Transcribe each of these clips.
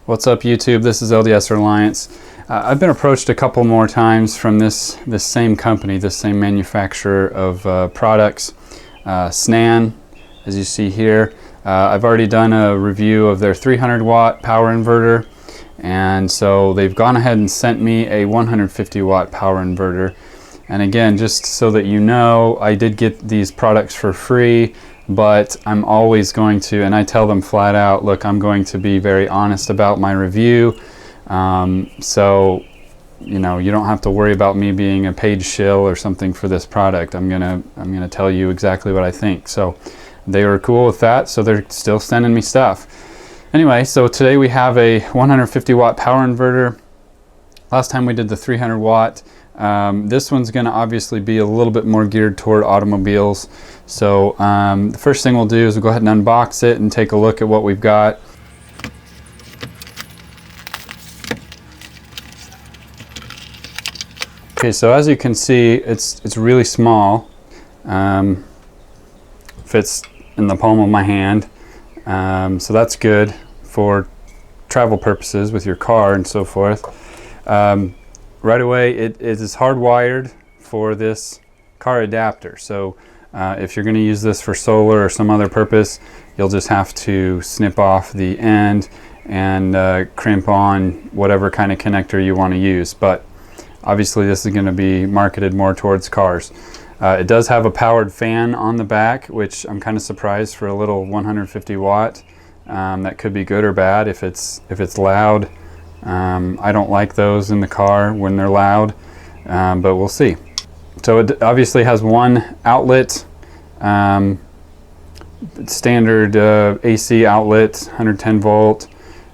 What's up, YouTube? This is LDS Reliance. I've been approached a couple more times from this same company, this same manufacturer of products, SNAN, as you see here. I've already done a review of their 300 watt power inverter, and so they've gone ahead and sent me a 150 watt power inverter. And again, just so that you know, I did get these products for free, but I'm always going to, and I tell them flat out, look, I'm going to be very honest about my review. So, you know, you don't have to worry about me being a paid shill or something for this product. I'm gonna tell you exactly what I think. So they were cool with that, so they're still sending me stuff. Anyway, so today we have a 150 watt power inverter. Last time we did the 300 watt. This one's going to obviously be a little bit more geared toward automobiles. So the first thing we'll do is we'll go ahead and unbox it and take a look at what we've got. Okay, so as you can see, it's really small. Fits in the palm of my hand. So that's good for travel purposes with your car and so forth. Right away, it is hardwired for this car adapter. So if you're going to use this for solar or some other purpose, you'll just have to snip off the end and crimp on whatever kind of connector you want to use. But obviously this is going to be marketed more towards cars. It does have a powered fan on the back, which I'm kind of surprised for a little 150 watt. That could be good or bad if it's loud. I don't like those in the car when they're loud, but we'll see. So it obviously has one outlet, standard AC outlet, 110 volt,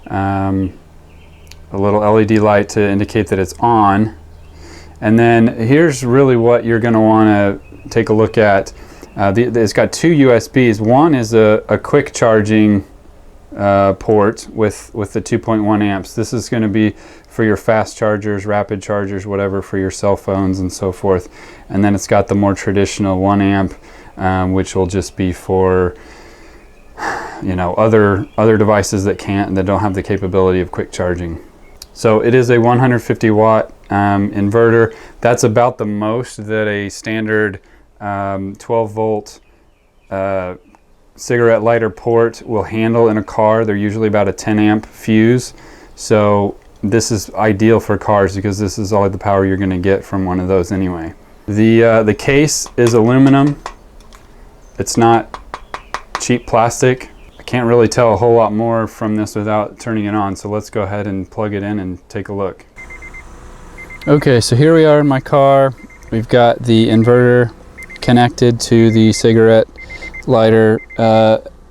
a little LED light to indicate that it's on. And then here's really what you're going to want to take a look at. It's got two USBs. One is a quick charging port with the 2.1 amps. This is going to be for your fast chargers, rapid chargers, whatever, for your cell phones and so forth. And then it's got the more traditional 1 amp, which will just be for, you know, other devices that don't have the capability of quick charging. So it is a 150 watt inverter. That's about the most that a standard 12 volt cigarette lighter port will handle in a car. They're usually about a 10 amp fuse. So this is ideal for cars because this is all the power you're going to get from one of those anyway. The case is aluminum. It's not cheap plastic. I can't really tell a whole lot more from this without turning it on. So let's go ahead and plug it in and take a look. Okay, so here we are in my car. We've got the inverter connected to the cigarette lighter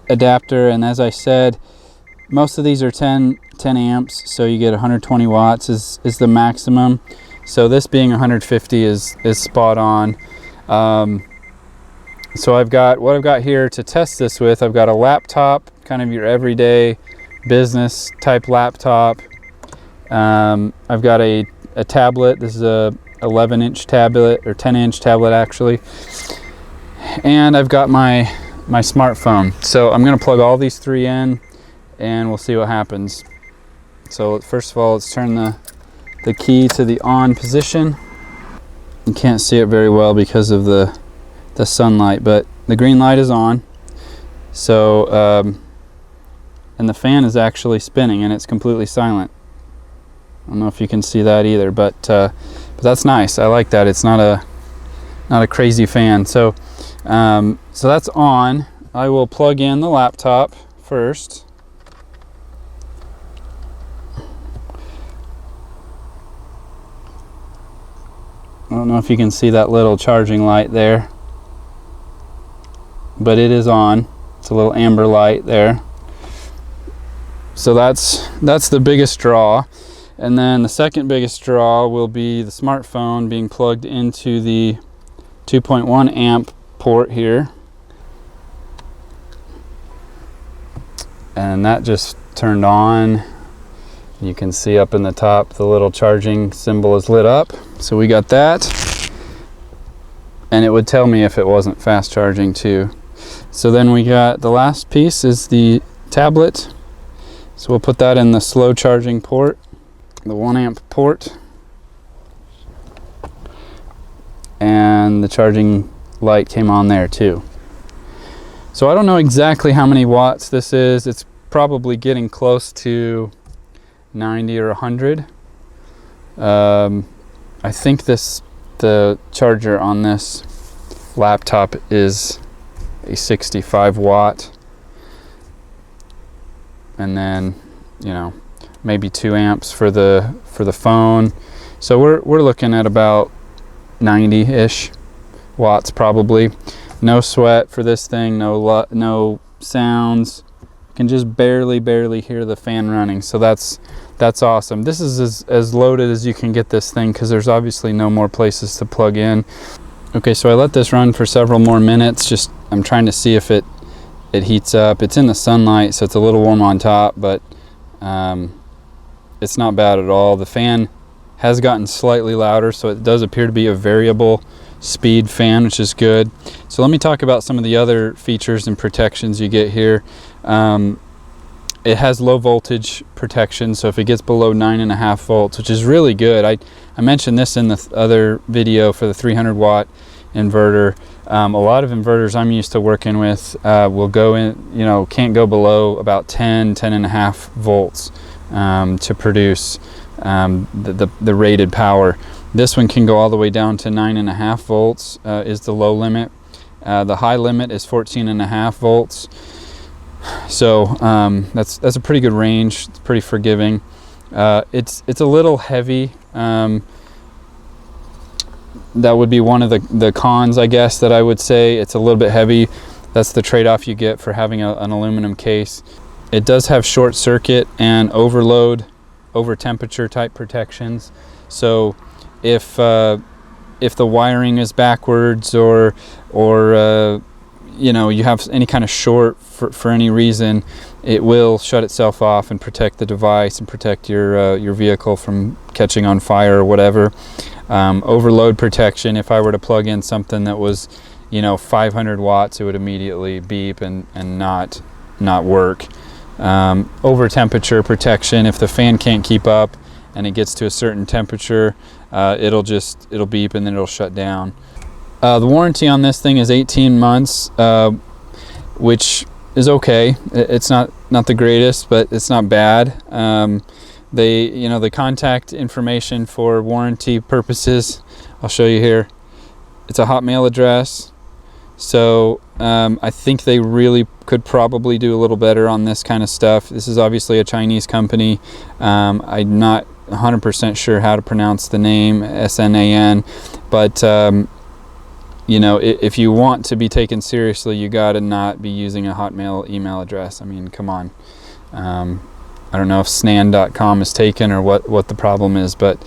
adapter, and as I said, most of these are 10 amps, so you get 120 watts is the maximum. So this being 150 is spot on. So I've got here to test this with. I've got a laptop, kind of your everyday business type laptop. I've got a tablet. This is a 11-inch tablet, or 10-inch tablet actually. And I've got my smartphone. So I'm going to plug all these three in and we'll see what happens. So first of all, let's turn the key to the on position. You can't see it very well because of the sunlight, but the green light is on. So and the fan is actually spinning and it's completely silent. I don't know if you can see that either, but that's nice. I like that. It's not a crazy fan. So that's on. I will plug in the laptop first. I don't know if you can see that little charging light there, but it is on. It's a little amber light there. So that's the biggest draw. And then the second biggest draw will be the smartphone being plugged into the 2.1 amp port here. And that just turned on. You can see up in the top the little charging symbol is lit up. So we got that. And it would tell me if it wasn't fast charging too. So then we got the last piece is the tablet. So we'll put that in the slow charging port, the 1 amp port, and the charging light came on there too. So I don't know exactly how many watts this is. It's probably getting close to 90 or 100. I think the charger on this laptop is a 65 watt, and then, you know, maybe 2 amps for the phone. So we're looking at about 90-ish watts probably. No sweat for this thing, no sounds. You can just barely hear the fan running, so that's awesome. This is as loaded as you can get this thing, because there's obviously no more places to plug in. Okay, so I let this run for several more minutes. I'm trying to see if it heats up. It's in the sunlight, so it's a little warm on top, but it's not bad at all. The fan has gotten slightly louder, so it does appear to be a variable speed fan, which is good. So let me talk about some of the other features and protections you get here. It has low voltage protection, so if it gets below 9.5 volts, which is really good. I mentioned this in the other video for the 300 watt inverter. A lot of inverters I'm used to working with will go in, you know, can't go below about 10.5 volts to produce the rated power. This one can go all the way down to 9.5 volts is the low limit. The high limit is 14.5 volts. So that's a pretty good range. It's pretty forgiving. It's a little heavy. That would be one of the cons, I guess, that I would say. It's a little bit heavy. That's the trade-off you get for having an aluminum case. It does have short circuit and overload, over temperature type protections. So if the wiring is backwards, or you know, you have any kind of short for any reason, it will shut itself off and protect the device and protect your vehicle from catching on fire or whatever. Overload protection, if I were to plug in something that was, you know, 500 watts, it would immediately beep and not work. Over temperature protection, if the fan can't keep up and it gets to a certain temperature, it'll beep and then it'll shut down. The warranty on this thing is 18 months, which is okay. It's not the greatest, but it's not bad. The contact information for warranty purposes, I'll show you here. It's a Hotmail address. So I think they really could probably do a little better on this kind of stuff. This is obviously a Chinese company. I'm not 100% sure how to pronounce the name, SNAN, but you know, if you want to be taken seriously, you gotta not be using a Hotmail email address. I mean, come on. I don't know if SNAN.com is taken or what the problem is, but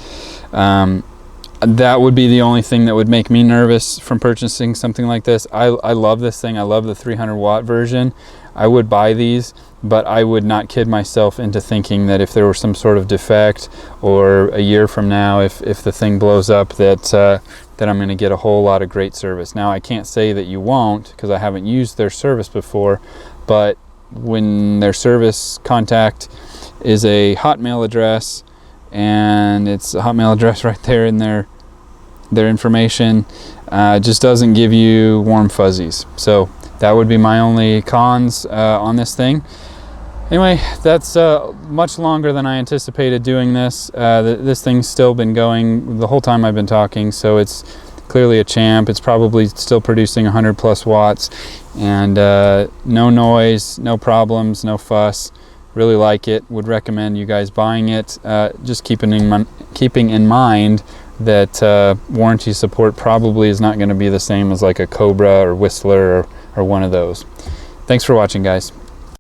that would be the only thing that would make me nervous from purchasing something like this. I love this thing. I love the 300 watt version. I would buy these, but I would not kid myself into thinking that if there were some sort of defect, or a year from now, if the thing blows up, that I'm going to get a whole lot of great service. Now, I can't say that you won't, because I haven't used their service before, but when their service contact is a Hotmail address, and it's a Hotmail address right there in their information, just doesn't give you warm fuzzies. So that would be my only cons on this thing. Anyway, that's much longer than I anticipated doing this. This thing's still been going the whole time I've been talking, so it's clearly a champ. It's probably still producing 100 plus watts, and no noise, no problems, no fuss. Really like it. Would recommend you guys buying it. Just keeping in mind that warranty support probably is not going to be the same as like a Cobra or Whistler or one of those. Thanks for watching, guys.